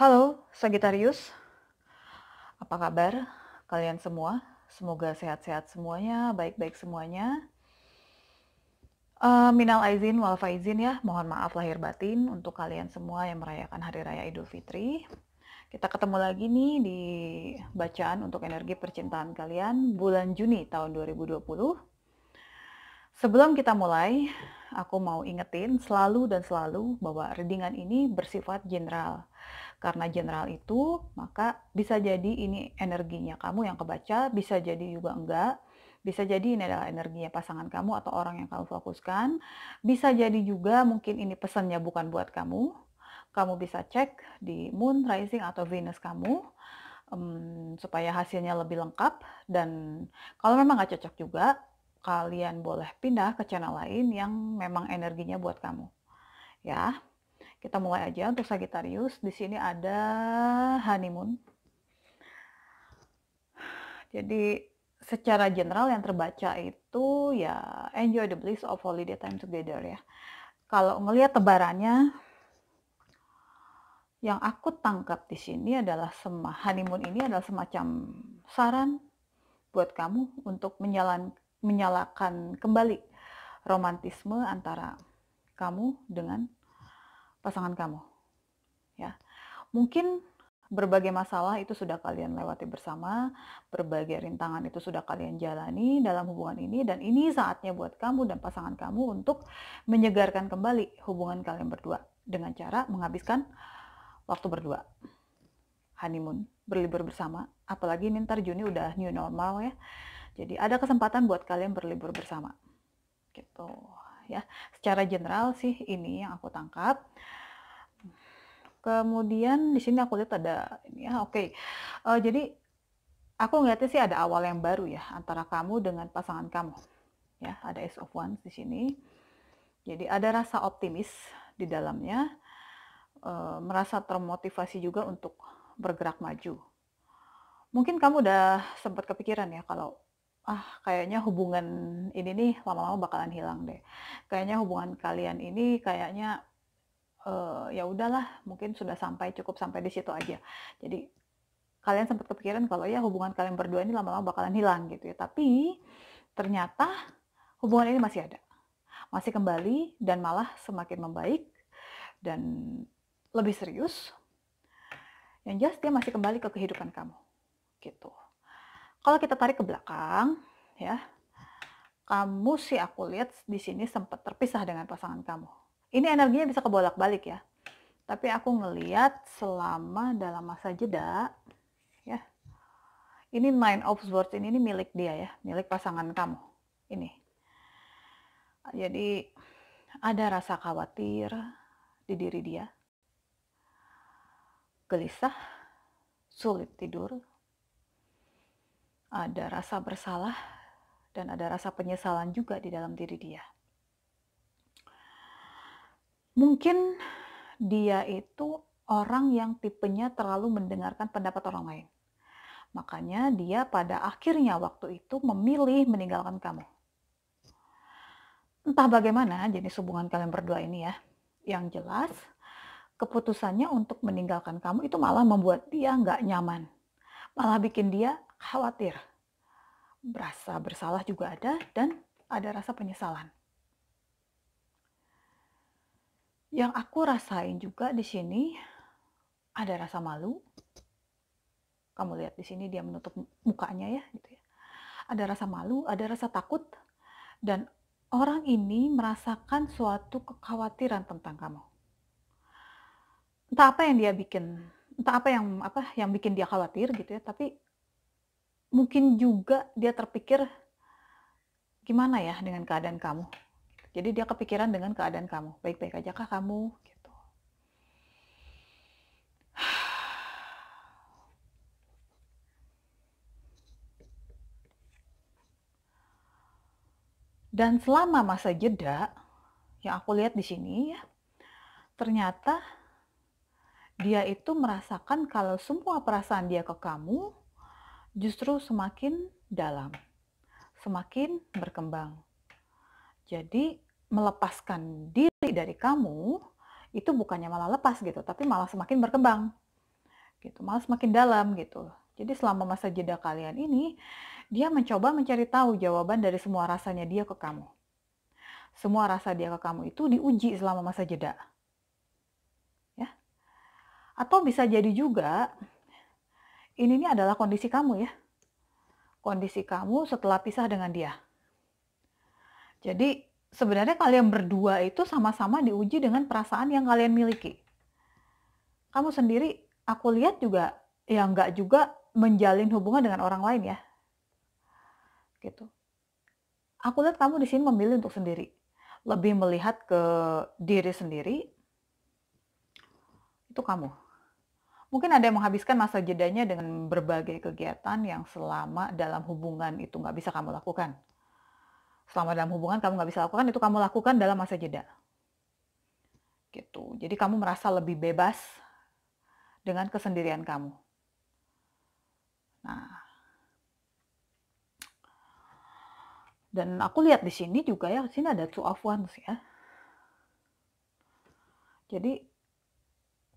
Halo Sagittarius, apa kabar kalian semua? Semoga sehat-sehat semuanya, baik-baik semuanya. Minal aizin wal faizin ya, mohon maaf lahir batin untuk kalian semua yang merayakan Hari Raya Idul Fitri. Kita ketemu lagi nih di bacaan untuk energi percintaan kalian bulan Juni tahun 2020. Sebelum kita mulai, aku mau ingetin selalu dan selalu bahwa readingan ini bersifat general. Karena general itu, maka bisa jadi ini energinya kamu yang kebaca, bisa jadi juga enggak. Bisa jadi ini adalah energinya pasangan kamu atau orang yang kamu fokuskan. Bisa jadi juga mungkin ini pesannya bukan buat kamu. Kamu bisa cek di moon, rising, atau Venus kamu supaya hasilnya lebih lengkap. Dan kalau memang nggak cocok juga, kalian boleh pindah ke channel lain yang memang energinya buat kamu. Ya, kita mulai aja untuk Sagittarius. Di sini ada honeymoon. Jadi secara general yang terbaca itu ya enjoy the bliss of holiday time together ya. Kalau ngelihat tebarannya, yang aku tangkap di sini adalah honeymoon ini adalah semacam saran buat kamu untuk menyalakan kembali romantisme antara kamu dengan pasangan kamu ya. Mungkin berbagai masalah itu sudah kalian lewati bersama, berbagai rintangan itu sudah kalian jalani dalam hubungan ini, dan ini saatnya buat kamu dan pasangan kamu untuk menyegarkan kembali hubungan kalian berdua dengan cara menghabiskan waktu berdua. Honeymoon, berlibur bersama, apalagi ini ntar Juni udah new normal ya. Jadi ada kesempatan buat kalian berlibur bersama. Gitu ya. Secara general sih ini yang aku tangkap. Kemudian di sini aku lihat ada ini ya, oke. Jadi aku ngeliatnya sih ada awal yang baru ya antara kamu dengan pasangan kamu. Ya, ada Ace of Wands di sini. Jadi ada rasa optimis di dalamnya, merasa termotivasi juga untuk bergerak maju. Mungkin kamu udah sempat kepikiran ya kalau kayaknya hubungan ini nih lama-lama bakalan hilang deh. Kayaknya hubungan kalian ini kayaknya ya udahlah, mungkin sudah cukup sampai di situ aja. Jadi kalian sempat kepikiran kalau ya hubungan kalian berdua ini lama-lama bakalan hilang gitu ya. Tapi ternyata hubungan ini masih ada. Masih kembali dan malah semakin membaik dan lebih serius. Yang jelas dia masih kembali ke kehidupan kamu. Gitu. Kalau kita tarik ke belakang ya, kamu sih aku lihat di sini sempat terpisah dengan pasangan kamu. Ini energinya bisa kebolak-balik ya. Tapi aku ngeliat selama dalam masa jeda, ya, ini Nine of Swords ini milik dia ya, milik pasangan kamu. Ini. Jadi ada rasa khawatir di diri dia, gelisah, sulit tidur, ada rasa bersalah, dan ada rasa penyesalan juga di dalam diri dia. Mungkin dia itu orang yang tipenya terlalu mendengarkan pendapat orang lain. Makanya dia pada akhirnya waktu itu memilih meninggalkan kamu. Entah bagaimana jenis hubungan kalian berdua ini ya. Yang jelas, keputusannya untuk meninggalkan kamu itu malah membuat dia nggak nyaman. Malah bikin dia khawatir. Berasa bersalah juga ada dan ada rasa penyesalan. Yang aku rasain juga di sini ada rasa malu. Kamu lihat di sini dia menutup mukanya ya, gitu ya. Ada rasa malu, ada rasa takut, dan orang ini merasakan suatu kekhawatiran tentang kamu. Entah apa yang dia bikin, entah apa yang bikin dia khawatir gitu ya, tapi mungkin juga dia terpikir gimana ya dengan keadaan kamu. Jadi dia kepikiran dengan keadaan kamu, baik-baik aja kah kamu gitu. Dan selama masa jeda yang aku lihat di sini ya, ternyata dia itu merasakan kalau semua perasaan dia ke kamu justru semakin dalam, semakin berkembang. Jadi melepaskan diri dari kamu itu bukannya malah lepas gitu, tapi malah semakin berkembang. gitu, malah semakin dalam gitu. Jadi selama masa jeda kalian ini, dia mencoba mencari tahu jawaban dari semua rasanya dia ke kamu. Semua rasa dia ke kamu itu diuji selama masa jeda, ya. Atau bisa jadi juga ini nih adalah kondisi kamu ya. Kondisi kamu setelah pisah dengan dia. Jadi sebenarnya kalian berdua itu sama-sama diuji dengan perasaan yang kalian miliki. Kamu sendiri aku lihat juga ya nggak juga menjalin hubungan dengan orang lain ya, gitu. Aku lihat kamu di sini memilih untuk sendiri. Lebih melihat ke diri sendiri, itu kamu. Mungkin ada yang menghabiskan masa jedanya dengan berbagai kegiatan yang selama dalam hubungan itu nggak bisa kamu lakukan. Selama dalam hubungan kamu nggak bisa lakukan, itu kamu lakukan dalam masa jeda. Gitu. Jadi kamu merasa lebih bebas dengan kesendirian kamu. Nah, dan aku lihat di sini juga ya, di sini ada Two of Wands ya. Jadi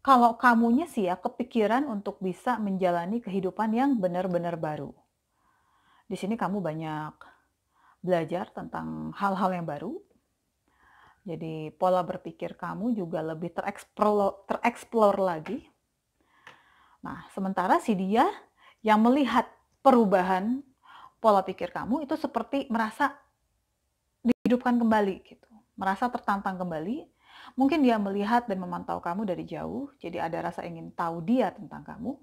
kalau kamunya sih ya kepikiran untuk bisa menjalani kehidupan yang benar-benar baru. Di sini kamu banyak belajar tentang hal-hal yang baru. Jadi pola berpikir kamu juga lebih tereksplor lagi. Nah, sementara si dia yang melihat perubahan pola pikir kamu itu seperti merasa dihidupkan kembali gitu. Merasa tertantang kembali. Mungkin dia melihat dan memantau kamu dari jauh, jadi ada rasa ingin tahu dia tentang kamu.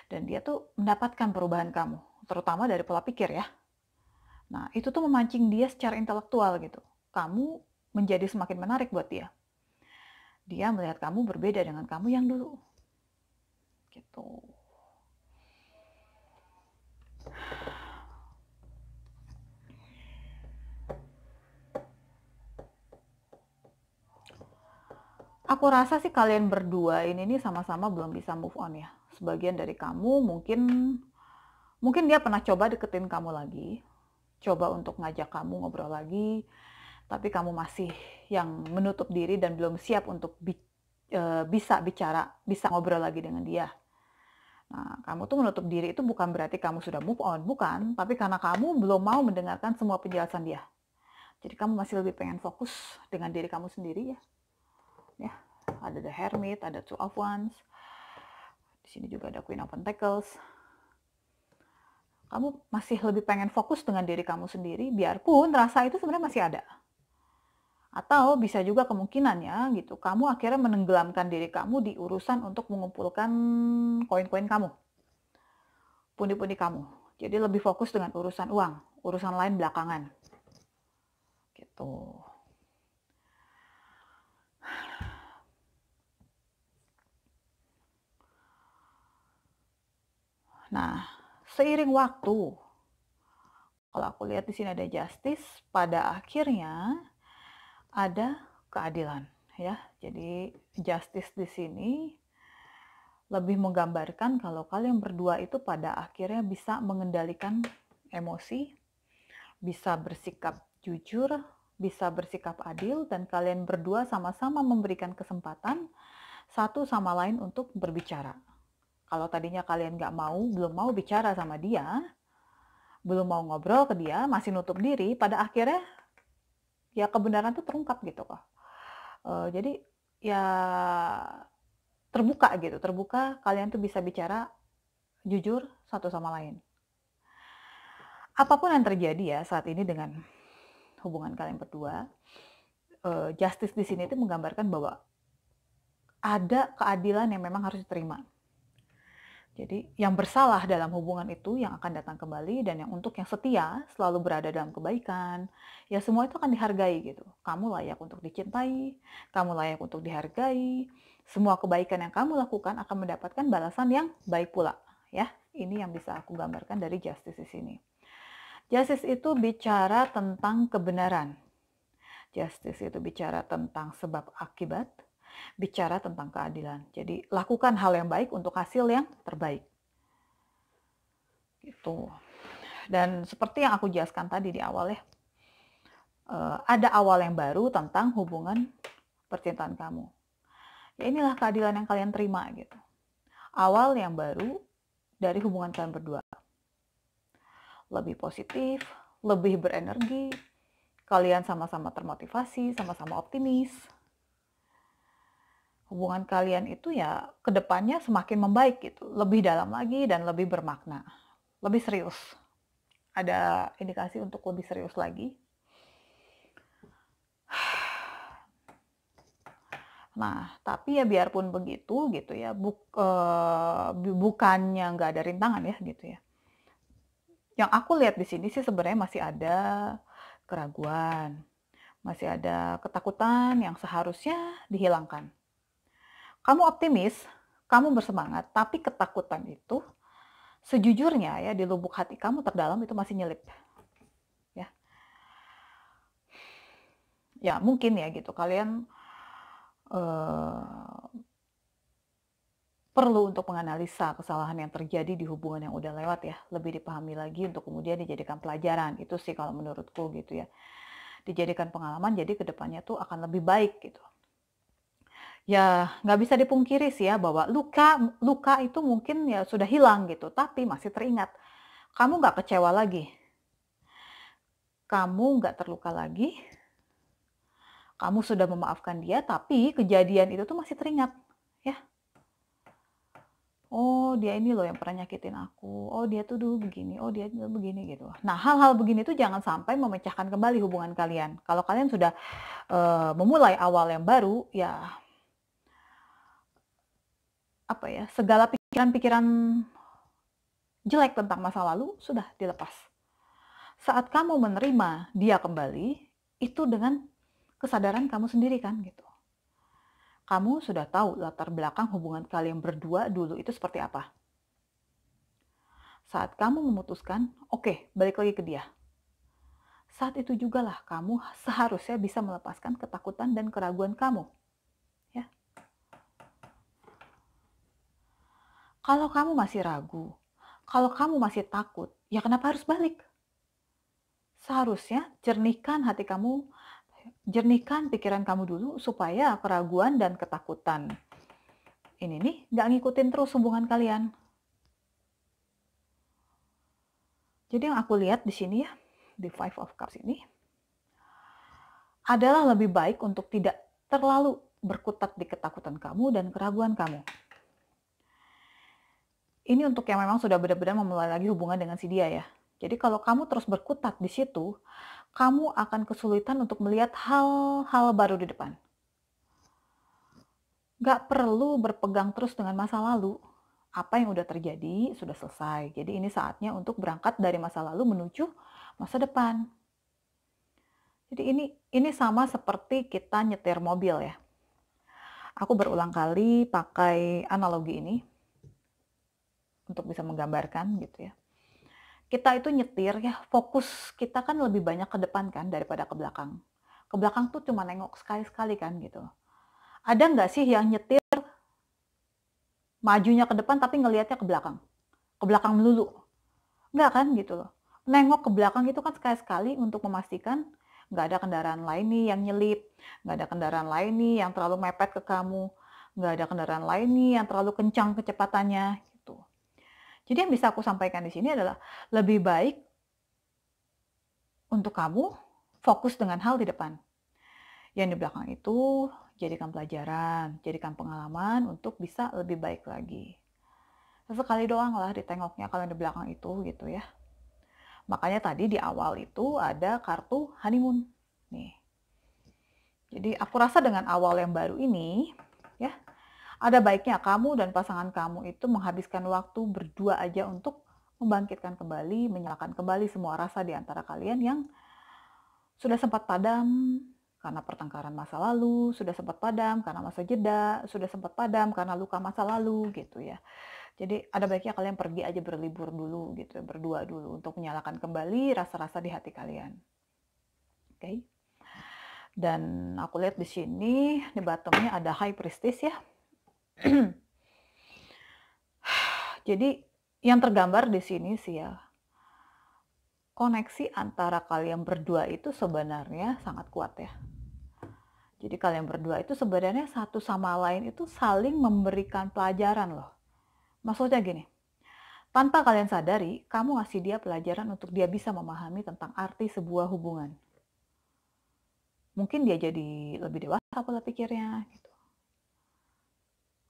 Dan dia tuh mendapatkan perubahan kamu, terutama dari pola pikir ya. Nah, itu tuh memancing dia secara intelektual gitu. Kamu menjadi semakin menarik buat dia. Dia melihat kamu berbeda dengan kamu yang dulu. Gitu. Aku rasa sih kalian berdua ini nih sama-sama belum bisa move on ya. Sebagian dari kamu mungkin dia pernah coba deketin kamu lagi, coba untuk ngajak kamu ngobrol lagi, tapi kamu masih yang menutup diri dan belum siap untuk bisa bicara, bisa ngobrol lagi dengan dia. Nah, kamu tuh menutup diri itu bukan berarti kamu sudah move on, bukan, tapi karena kamu belum mau mendengarkan semua penjelasan dia. Jadi kamu masih lebih pengen fokus dengan diri kamu sendiri ya. Ya, ada The Hermit, ada Two of Wands. Di sini juga ada Queen of Pentacles. Kamu masih lebih pengen fokus dengan diri kamu sendiri, biarpun rasa itu sebenarnya masih ada. Atau bisa juga kemungkinannya gitu, kamu akhirnya menenggelamkan diri kamu di urusan untuk mengumpulkan koin-koin kamu, pundi-pundi kamu. Jadi lebih fokus dengan urusan uang, urusan lain belakangan. Gitu. Nah, seiring waktu, kalau aku lihat di sini ada justice, pada akhirnya ada keadilan ya. Jadi justice di sini lebih menggambarkan kalau kalian berdua itu pada akhirnya bisa mengendalikan emosi, bisa bersikap jujur, bisa bersikap adil, dan kalian berdua sama-sama memberikan kesempatan satu sama lain untuk berbicara. Kalau tadinya kalian belum mau bicara sama dia, belum mau ngobrol ke dia, masih nutup diri, pada akhirnya ya kebenaran tuh terungkap gitu kok. Jadi ya terbuka kalian tuh bisa bicara jujur satu sama lain. Apapun yang terjadi ya saat ini dengan hubungan kalian berdua, justice di sini itu menggambarkan bahwa ada keadilan yang memang harus diterima. Jadi yang bersalah dalam hubungan itu yang akan datang kembali, dan yang untuk yang setia selalu berada dalam kebaikan, ya semua itu akan dihargai gitu. Kamu layak untuk dicintai, kamu layak untuk dihargai. Semua kebaikan yang kamu lakukan akan mendapatkan balasan yang baik pula. Ya, ini yang bisa aku gambarkan dari justice di sini. Justice itu bicara tentang kebenaran. Justice itu bicara tentang sebab akibat, bicara tentang keadilan. Jadi lakukan hal yang baik untuk hasil yang terbaik. Gitu. Dan seperti yang aku jelaskan tadi di awal ya, ada awal yang baru tentang hubungan percintaan kamu. Ya inilah keadilan yang kalian terima gitu. Awal yang baru dari hubungan kalian berdua. Lebih positif, lebih berenergi, kalian sama-sama termotivasi, sama-sama optimis. Hubungan kalian itu ya kedepannya semakin membaik gitu, lebih dalam lagi dan lebih bermakna, lebih serius. Ada indikasi untuk lebih serius lagi. Nah, tapi ya biarpun begitu gitu ya, bukannya nggak ada rintangan ya gitu ya. Yang aku lihat di sini sih sebenarnya masih ada keraguan, masih ada ketakutan yang seharusnya dihilangkan. Kamu optimis, kamu bersemangat, tapi ketakutan itu sejujurnya ya di lubuk hati kamu terdalam itu masih nyelip. Ya. Ya, mungkin ya gitu kalian perlu untuk menganalisa kesalahan yang terjadi di hubungan yang udah lewat ya, lebih dipahami lagi untuk kemudian dijadikan pelajaran. Itu sih kalau menurutku gitu ya. Dijadikan pengalaman jadi kedepannya tuh akan lebih baik gitu. Ya, nggak bisa dipungkiri sih ya bahwa luka itu mungkin ya sudah hilang gitu, tapi masih teringat. Kamu nggak kecewa lagi, kamu nggak terluka lagi, kamu sudah memaafkan dia, tapi kejadian itu tuh masih teringat, ya. Oh, dia ini loh yang pernah nyakitin aku. Oh, dia tuh dulu begini. Oh, dia dulu begini gitu. Nah, hal-hal begini tuh jangan sampai memecahkan kembali hubungan kalian. Kalau kalian sudah memulai awal yang baru, ya apa ya, segala pikiran-pikiran jelek tentang masa lalu sudah dilepas. Saat kamu menerima dia kembali, itu dengan kesadaran kamu sendiri kan gitu. Kamu sudah tahu latar belakang hubungan kalian berdua dulu itu seperti apa. Saat kamu memutuskan, oke, balik lagi ke dia. Saat itu jugalah kamu seharusnya bisa melepaskan ketakutan dan keraguan kamu. Ya. Kalau kamu masih ragu, kalau kamu masih takut, ya kenapa harus balik? Seharusnya jernihkan hati kamu, jernihkan pikiran kamu dulu supaya keraguan dan ketakutan ini nih nggak ngikutin terus hubungan kalian. Jadi yang aku lihat di sini ya, di Five of Cups ini, adalah lebih baik untuk tidak terlalu berkutat di ketakutan kamu dan keraguan kamu. Ini untuk yang memang sudah benar-benar memulai lagi hubungan dengan si dia ya. Jadi kalau kamu terus berkutat di situ, kamu akan kesulitan untuk melihat hal-hal baru di depan. Gak perlu berpegang terus dengan masa lalu. Apa yang udah terjadi sudah selesai. Jadi ini saatnya untuk berangkat dari masa lalu menuju masa depan. Jadi ini sama seperti kita nyetir mobil ya. Aku berulang kali pakai analogi ini untuk bisa menggambarkan gitu ya. Kita itu nyetir ya, fokus kita kan lebih banyak ke depan kan daripada ke belakang. Ke belakang tuh cuma nengok sekali-sekali kan gitu. Ada nggak sih yang nyetir majunya ke depan tapi ngelihatnya ke belakang? Ke belakang melulu. Nggak kan gitu loh. Nengok ke belakang itu kan sekali-sekali untuk memastikan nggak ada kendaraan lain nih yang nyelip, nggak ada kendaraan lain nih yang terlalu mepet ke kamu, nggak ada kendaraan lain nih yang terlalu kencang kecepatannya gitu. Jadi yang bisa aku sampaikan di sini adalah lebih baik untuk kamu fokus dengan hal di depan. Yang di belakang itu jadikan pelajaran, jadikan pengalaman untuk bisa lebih baik lagi. Sesekali doang lah ditengoknya kalau di belakang itu gitu ya. Makanya tadi di awal itu ada kartu honeymoon. Nih. Jadi aku rasa dengan awal yang baru ini, ya, ada baiknya kamu dan pasangan kamu itu menghabiskan waktu berdua aja untuk membangkitkan kembali, menyalakan kembali semua rasa di antara kalian yang sudah sempat padam karena pertengkaran masa lalu, sudah sempat padam karena masa jeda, sudah sempat padam karena luka masa lalu gitu ya. Jadi ada baiknya kalian pergi aja berlibur dulu gitu, berdua dulu untuk menyalakan kembali rasa-rasa di hati kalian. Oke. Dan aku lihat di sini di bottomnya ada High Priestess ya. Jadi yang tergambar di sini sih ya, koneksi antara kalian berdua itu sebenarnya sangat kuat ya. Jadi kalian berdua itu sebenarnya satu sama lain itu saling memberikan pelajaran loh. Maksudnya gini, tanpa kalian sadari, kamu ngasih dia pelajaran untuk dia bisa memahami tentang arti sebuah hubungan. Mungkin dia jadi lebih dewasa pola pikirnya, gitu.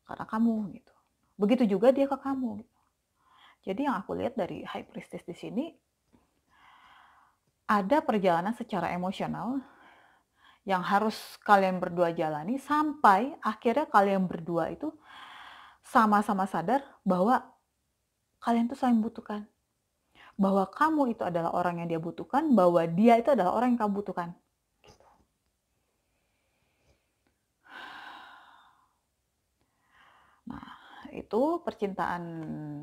Karena kamu, gitu. Begitu juga dia ke kamu, gitu. Jadi yang aku lihat dari High Priestess di sini, ada perjalanan secara emosional yang harus kalian berdua jalani sampai akhirnya kalian berdua itu sama-sama sadar bahwa kalian tuh saling butuhkan. Bahwa kamu itu adalah orang yang dia butuhkan, bahwa dia itu adalah orang yang kamu butuhkan. Gitu. Nah, itu percintaan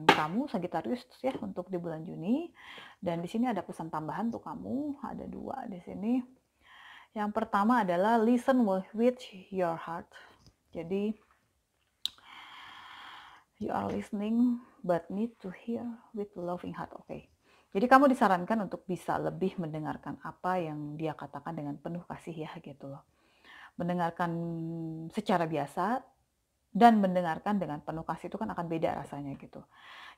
kamu Sagittarius ya untuk di bulan Juni. Dan di sini ada pesan tambahan untuk kamu, ada 2 di sini. Yang pertama adalah listen with your heart. Jadi you are listening but need to hear with loving heart. Oke. Jadi kamu disarankan untuk bisa lebih mendengarkan apa yang dia katakan dengan penuh kasih ya gitu loh. Mendengarkan secara biasa dan mendengarkan dengan penuh kasih itu kan akan beda rasanya gitu.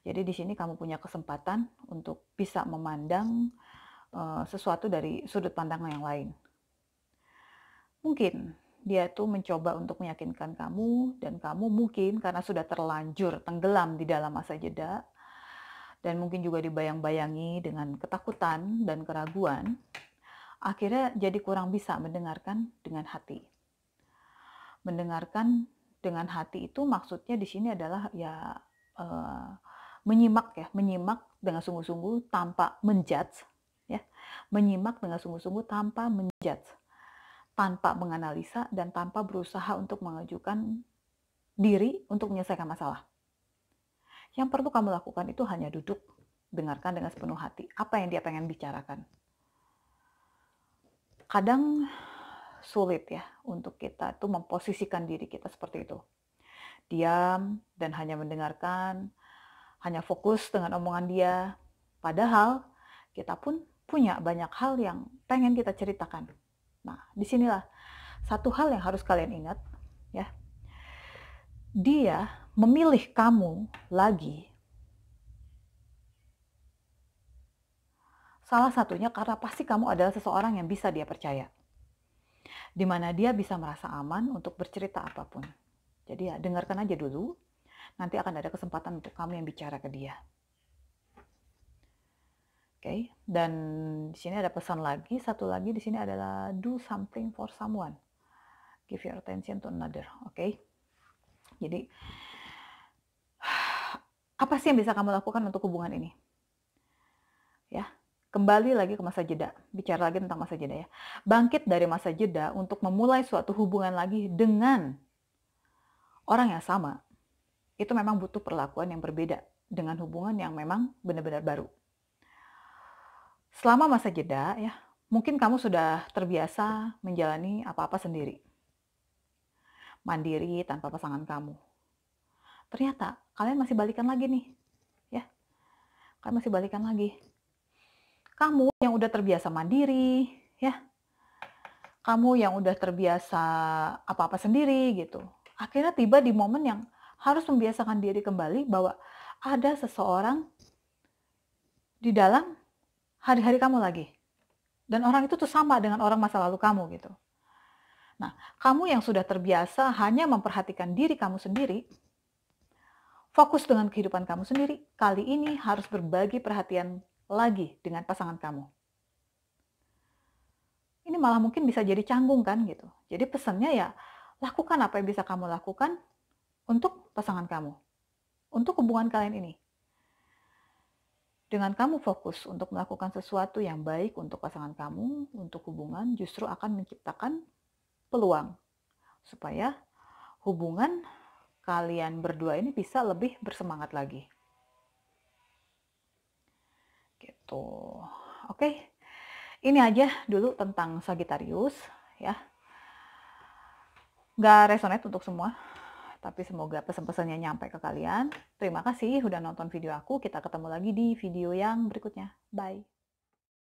Jadi di sini kamu punya kesempatan untuk bisa memandang sesuatu dari sudut pandang yang lain. Mungkin dia tuh mencoba untuk meyakinkan kamu dan kamu mungkin karena sudah terlanjur tenggelam di dalam masa jeda dan mungkin juga dibayang-bayangi dengan ketakutan dan keraguan, akhirnya jadi kurang bisa mendengarkan dengan hati. Mendengarkan dengan hati itu maksudnya di sini adalah ya menyimak dengan sungguh-sungguh tanpa menjudge ya. Menyimak dengan sungguh-sungguh tanpa menjudge, tanpa menganalisa dan tanpa berusaha untuk mengajukan diri untuk menyelesaikan masalah. Yang perlu kamu lakukan itu hanya duduk, dengarkan dengan sepenuh hati apa yang dia pengen bicarakan. Kadang sulit ya untuk kita tuh memposisikan diri kita seperti itu. Diam dan hanya mendengarkan, hanya fokus dengan omongan dia. Padahal kita pun punya banyak hal yang pengen kita ceritakan. Nah, disinilah satu hal yang harus kalian ingat ya. Dia memilih kamu lagi salah satunya karena pasti kamu adalah seseorang yang bisa dia percaya. Di mana dia bisa merasa aman untuk bercerita apapun. Jadi ya dengarkan aja dulu, nanti akan ada kesempatan untuk kamu yang bicara ke dia. Oke, dan di sini ada pesan lagi, satu lagi di sini adalah do something for someone. Give your attention to another, oke? Jadi apa sih yang bisa kamu lakukan untuk hubungan ini? Ya, kembali lagi ke masa jeda, bicara lagi tentang masa jeda ya. Bangkit dari masa jeda untuk memulai suatu hubungan lagi dengan orang yang sama, itu memang butuh perlakuan yang berbeda dengan hubungan yang memang benar-benar baru. Selama masa jeda ya, mungkin kamu sudah terbiasa menjalani apa-apa sendiri. Mandiri tanpa pasangan kamu. Ternyata kalian masih balikan lagi nih. Ya. Kalian masih balikan lagi. Kamu yang udah terbiasa mandiri, ya. Kamu yang udah terbiasa apa-apa sendiri gitu. Akhirnya tiba di momen yang harus membiasakan diri kembali bahwa ada seseorang di dalam hari-hari kamu lagi. Dan orang itu tuh sama dengan orang masa lalu kamu gitu. Nah, kamu yang sudah terbiasa hanya memperhatikan diri kamu sendiri, fokus dengan kehidupan kamu sendiri, kali ini harus berbagi perhatian lagi dengan pasangan kamu. Ini malah mungkin bisa jadi canggung kan gitu. Jadi pesannya ya, lakukan apa yang bisa kamu lakukan untuk pasangan kamu. Untuk hubungan kalian ini. Dengan kamu fokus untuk melakukan sesuatu yang baik untuk pasangan kamu, untuk hubungan, justru akan menciptakan peluang. Supaya hubungan kalian berdua ini bisa lebih bersemangat lagi. Gitu. Oke. Ini aja dulu tentang Sagittarius ya. Nggak resonate untuk semua, tapi semoga pesan-pesannya nyampe ke kalian. Terima kasih udah nonton video aku. Kita ketemu lagi di video yang berikutnya. Bye.